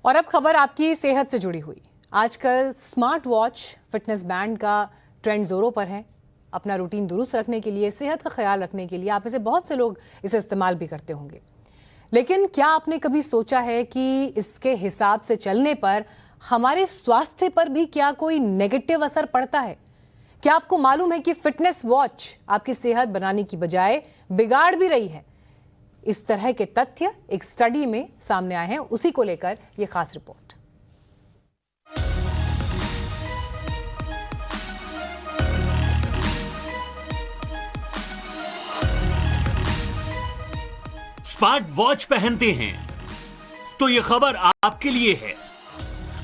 और अब खबर आपकी सेहत से जुड़ी हुई। आजकल स्मार्ट वॉच, फिटनेस बैंड का ट्रेंड जोरों पर है। अपना रूटीन दुरुस्त रखने के लिए, सेहत का ख्याल रखने के लिए आप इसे बहुत से लोग इसे इस्तेमाल भी करते होंगे। लेकिन क्या आपने कभी सोचा है कि इसके हिसाब से चलने पर हमारे स्वास्थ्य पर भी क्या कोई नेगेटिव असर पड़ता है? क्या आपको मालूम है कि फिटनेस वॉच आपकी सेहत बनाने की बजाय बिगाड़ भी रही है? इस तरह के तथ्य एक स्टडी में सामने आए हैं, उसी को लेकर यह खास रिपोर्ट। स्मार्ट वॉच पहनते हैं तो यह खबर आपके लिए है।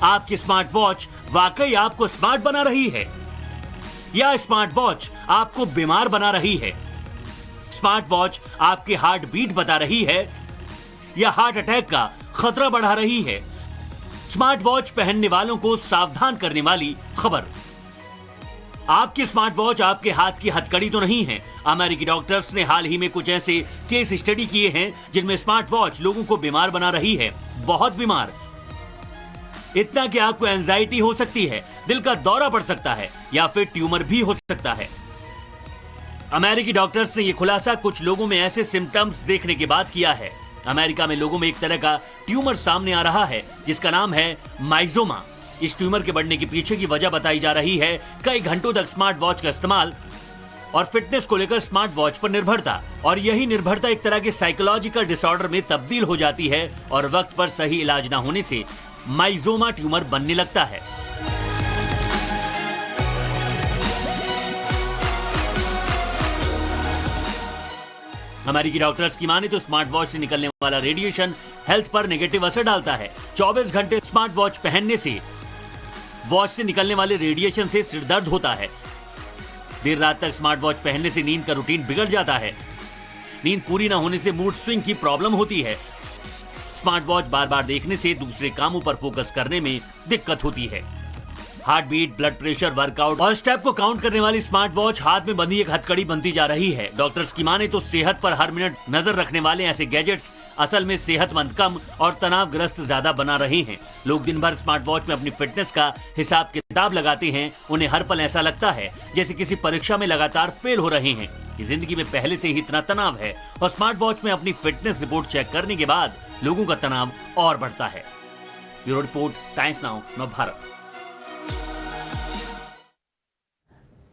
आपकी स्मार्ट वॉच वाकई आपको स्मार्ट बना रही है या स्मार्ट वॉच आपको बीमार बना रही है? स्मार्ट वॉच आपकी हार्ट बीट बता रही है या हार्ट अटैक का खतरा बढ़ा रही है? स्मार्ट वॉच पहनने वालों को सावधान करने वाली खबर। आपकी स्मार्ट वॉच आपके हाथ की हथकड़ी तो नहीं है। अमेरिकी डॉक्टर्स ने हाल ही में कुछ ऐसे केस स्टडी किए हैं जिनमें स्मार्ट वॉच लोगों को बीमार बना रही है, बहुत बीमार। इतना कि आपको एंजाइटी हो सकती है, दिल का दौरा पड़ सकता है या फिर ट्यूमर भी हो सकता है। अमेरिकी डॉक्टर्स ने यह खुलासा कुछ लोगों में ऐसे सिम्टम्स देखने के बाद किया है। अमेरिका में लोगों में एक तरह का ट्यूमर सामने आ रहा है जिसका नाम है माइजोमा। इस ट्यूमर के बढ़ने के पीछे की वजह बताई जा रही है कई घंटों तक स्मार्ट वॉच का इस्तेमाल और फिटनेस को लेकर स्मार्ट वॉच पर निर्भरता। और यही निर्भरता एक तरह के साइकोलॉजिकल डिसऑर्डर में तब्दील हो जाती है और वक्त पर सही इलाज न होने से माइजोमा ट्यूमर बनने लगता है। अमेरिकी डॉक्टर्स की माने तो स्मार्ट वॉच से निकलने वाला रेडिएशन हेल्थ पर नेगेटिव असर डालता है। 24 घंटे स्मार्ट वॉच पहनने से वॉच से निकलने वाले रेडिएशन से सिर दर्द होता है। देर रात तक स्मार्ट वॉच पहनने से नींद का रूटीन बिगड़ जाता है। नींद पूरी न होने से मूड स्विंग की प्रॉब्लम होती है। स्मार्ट वॉच बार बार देखने से दूसरे कामों पर फोकस करने में दिक्कत होती है। Heart beat, blood pressure, workout और स्टेप को काउंट करने वाली स्मार्ट वॉच हाथ में बंधी एक हथकड़ी बनती जा रही है। डॉक्टर्स की माने तो सेहत पर हर मिनट नजर रखने वाले ऐसे गैजेट्स असल में सेहतमंद कम और तनावग्रस्त ज्यादा बना रहे हैं। लोग दिन भर स्मार्ट वॉच में अपनी फिटनेस का हिसाब किताब लगाते हैं। उन्हें हर पल ऐसा लगता है जैसे किसी परीक्षा में लगातार फेल हो रहे हैं। जिंदगी में पहले से ही इतना तनाव है और स्मार्ट वॉच में अपनी फिटनेस रिपोर्ट चेक करने के बाद लोगों का तनाव और बढ़ता है। Bureau report, times now, Navbharat.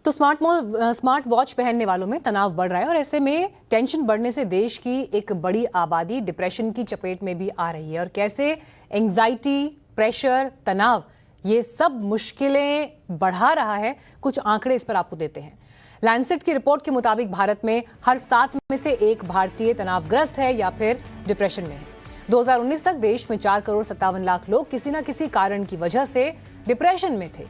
तो स्मार्ट वॉच पहनने वालों में तनाव बढ़ रहा है और ऐसे में टेंशन बढ़ने से देश की एक बड़ी आबादी डिप्रेशन की चपेट में भी आ रही है। और कैसे एंजाइटी, प्रेशर, तनाव ये सब मुश्किलें बढ़ा रहा है, कुछ आंकड़े इस पर आपको देते हैं। लैंसेट की रिपोर्ट के मुताबिक भारत में हर 7 में से 1 भारतीय तनावग्रस्त है या फिर डिप्रेशन में है। 2019 तक देश में 4,57,00,000 लोग किसी न किसी कारण की वजह से डिप्रेशन में थे।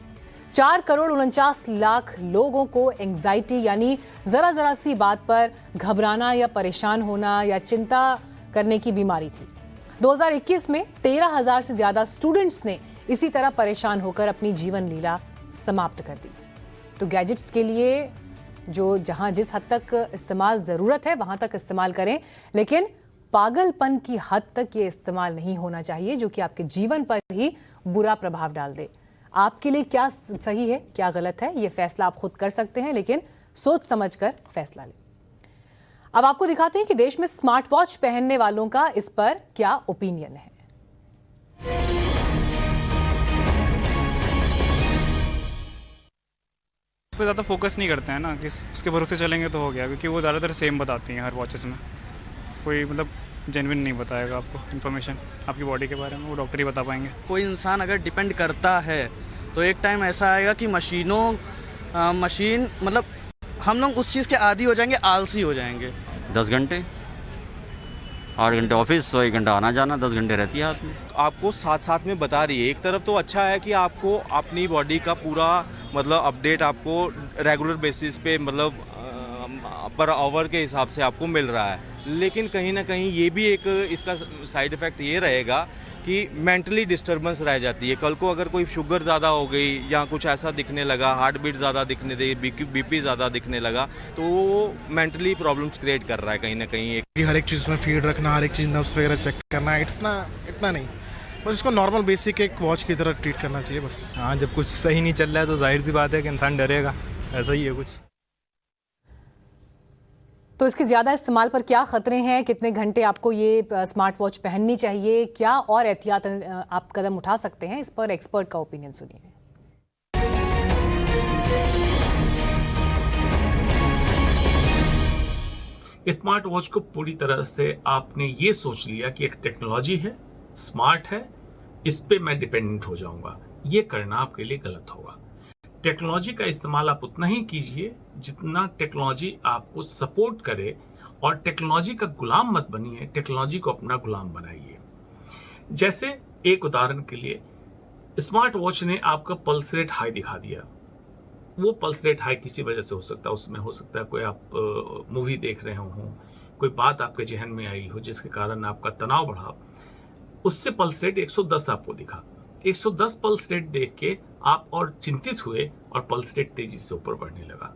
4,49,00,000 लोगों को एंजाइटी यानी जरा सी बात पर घबराना या परेशान होना या चिंता करने की बीमारी थी। 2021 में 13,000 से ज्यादा स्टूडेंट्स ने इसी तरह परेशान होकर अपनी जीवन लीला समाप्त कर दी। तो गैजेट्स के लिए जो जहां जिस हद तक इस्तेमाल जरूरत है वहां तक इस्तेमाल करें, लेकिन पागलपन की हद तक ये इस्तेमाल नहीं होना चाहिए जो कि आपके जीवन पर ही बुरा प्रभाव डाल दे। आपके लिए क्या सही है, क्या गलत है, ये फैसला आप खुद कर सकते हैं, लेकिन सोच समझकर फैसला लें। अब आपको दिखाते हैं कि देश में स्मार्ट वॉच पहनने वालों का इस पर क्या ओपिनियन है। इस पर ज़्यादा फोकस नहीं करते हैं ना कि उसके भरोसे चलेंगे तो हो गया, क्योंकि वो ज़्यादातर सेम बताती हैं हर वॉचेस में। कोई मतलब जेन्युइन नहीं बताएगा आपको इन्फॉर्मेशन आपकी बॉडी के बारे में, वो डॉक्टर ही बता पाएंगे। कोई इंसान अगर डिपेंड करता है तो एक टाइम ऐसा आएगा कि मशीन मतलब हम लोग उस चीज़ के आदी हो जाएंगे, आलसी हो जाएंगे। 10 घंटे 8 घंटे ऑफिस, 1 घंटा आना जाना, 10 घंटे रहती है हाथ में। आपको साथ साथ में बता रही है। एक तरफ तो अच्छा है कि आपको अपनी बॉडी का पूरा मतलब अपडेट आपको रेगुलर बेसिस पे मतलब पर आवर के हिसाब से आपको मिल रहा है, लेकिन कहीं ना कहीं ये भी एक इसका साइड इफ़ेक्ट ये रहेगा कि मेंटली डिस्टर्बेंस रह जाती है। कल को अगर कोई शुगर ज़्यादा हो गई या कुछ ऐसा दिखने लगा, हार्ट बीट ज़्यादा दिखने लगी, बीपी ज़्यादा दिखने लगा, तो वो मेंटली प्रॉब्लम्स क्रिएट कर रहा है कहीं ना कहीं। हर एक चीज़ में फीड रखना, हर एक चीज़ नर्व्स वगैरह चेक करना, इतना नहीं। बस इसको नॉर्मल बेसिक एक वॉच की तरह ट्रीट करना चाहिए बस। हाँ, जब कुछ सही नहीं चल रहा है तो जाहिर सी बात है कि इंसान डरेगा, ऐसा ही है कुछ। तो इसके ज़्यादा इस्तेमाल पर क्या खतरे हैं, कितने घंटे आपको ये स्मार्ट वॉच पहननी चाहिए, क्या और एहतियात आप कदम उठा सकते हैं, इस पर एक्सपर्ट का ओपिनियन सुनिए। स्मार्ट वॉच को पूरी तरह से आपने ये सोच लिया कि एक टेक्नोलॉजी है, स्मार्ट है, इस पे मैं डिपेंडेंट हो जाऊंगा, ये करना आपके लिए गलत होगा। टेक्नोलॉजी का इस्तेमाल आप उतना ही कीजिए जितना टेक्नोलॉजी आपको सपोर्ट करे, और टेक्नोलॉजी का गुलाम मत बनिए, टेक्नोलॉजी को अपना गुलाम बनाइए। जैसे एक उदाहरण के लिए, स्मार्ट वॉच ने आपका पल्स रेट हाई दिखा दिया। वो पल्स रेट हाई किसी वजह से हो सकता है, उसमें हो सकता है कोई आप मूवी देख रहे हो, कोई बात आपके जहन में आई हो जिसके कारण आपका तनाव बढ़ा, उससे पल्स रेट 110 आपको दिखा। 110 पल्स रेट देख के आप और चिंतित हुए और पल्स रेट तेजी से ऊपर बढ़ने लगा।